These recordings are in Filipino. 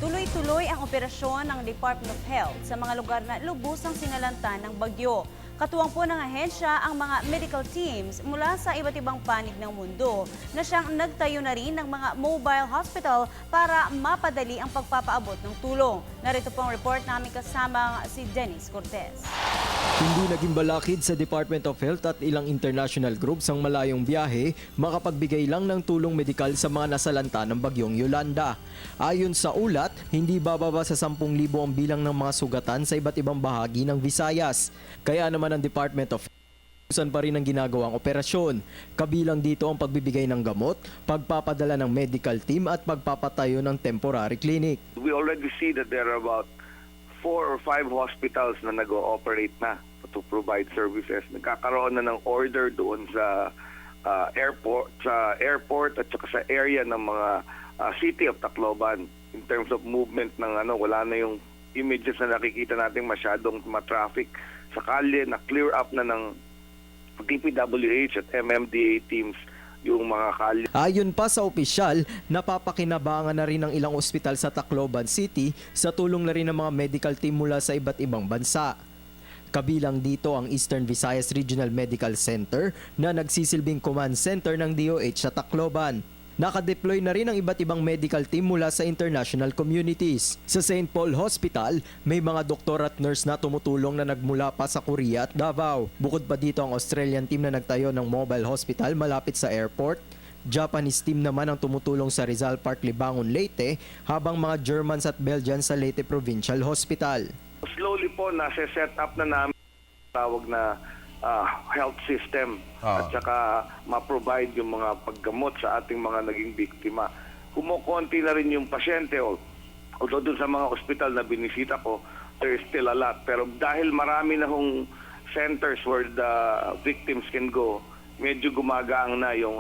Tuloy-tuloy ang operasyon ng Department of Health sa mga lugar na lubusang sinalanta ng bagyo. Katuwang po ng ahensya ang mga medical teams mula sa iba't ibang panig ng mundo na siyang nagtayo na rin ng mga mobile hospital para mapadali ang pagpapaabot ng tulong. Narito po ang report namin kasama si Dennis Cortez. Hindi naging balakid sa Department of Health at ilang international groups ang malayong biyahe makapagbigay lang ng tulong medikal sa mga nasalanta ng bagyong Yolanda. Ayon sa ulat, hindi bababa sa 10,000 ang bilang ng mga sugatan sa iba't ibang bahagi ng Visayas. Kaya naman ang Department of Health pa rin ang ginagawang operasyon. Kabilang dito ang pagbibigay ng gamot, pagpapadala ng medical team at pagpapatayo ng temporary clinic. We already see that there are about 4 or 5 hospitals na nag-ooperate na to provide services. Nagkakaroon na ng order doon sa airport at saka sa area ng mga city of Tacloban in terms of movement ng wala na yung images na nakikita natin masyadong ma-traffic sa kalye, na clear up na ng DPWH at MMDA teams yung mga kalye. Ayon pa sa opisyal, napapakinabangan na rin ng ilang ospital sa Tacloban City sa tulong na rin ng mga medical team mula sa iba't ibang bansa. Kabilang dito ang Eastern Visayas Regional Medical Center na nagsisilbing command center ng DOH sa Tacloban. Nakadeploy na rin ang iba't ibang medical team mula sa international communities. Sa St. Paul Hospital, may mga doktor at nurse na tumutulong na nagmula pa sa Korea at Davao. Bukod pa dito ang Australian team na nagtayo ng mobile hospital malapit sa airport. Japanese team naman ang tumutulong sa Rizal Park, Libangon, Leyte, habang mga Germans at Belgians sa Leyte Provincial Hospital. Slowly po, nasa-set up na namin tawag na health system at saka ma-provide yung mga paggamot sa ating mga naging biktima. Kumukonti na rin yung pasyente, although dun sa mga ospital na binisita ko, there is still a lot. Pero dahil marami na hong centers where the victims can go, medyo gumagaang na yung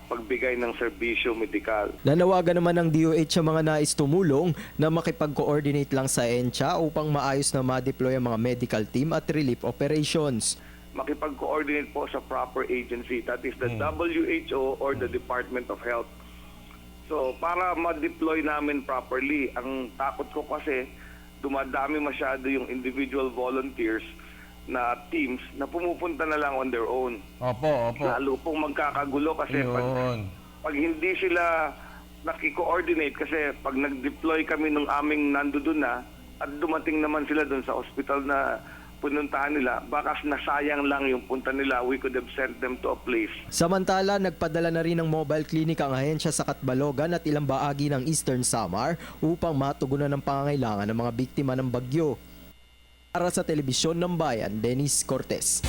pagbigay ng serbisyo medikal. Nanawagan naman ng DOH sa mga nais tumulong na makipag-coordinate lang sa ENCHA upang maayos na ma-deploy ang mga medical team at relief operations. Makipag-coordinate po sa proper agency, that is the WHO or the Department of Health. So para ma-deploy namin properly, ang takot ko kasi dumadami masyado yung individual volunteers na teams na pumupunta na lang on their own. Opo. Lalo pong magkakagulo kasi pag hindi sila nakiko-coordinate, kasi pag nag-deploy kami nung aming nandoon na at dumating naman sila doon sa hospital na pununtahan nila, baka nasayang lang yung punta nila, we could have sent them to a place. Samantala, nagpadala na rin ng mobile clinic ang ahensya sa Catbalogan at ilang bahagi ng Eastern Samar upang matugunan ang pangangailangan ng mga biktima ng bagyo. Para sa Telebisyon ng Bayan, Dennis Cortez.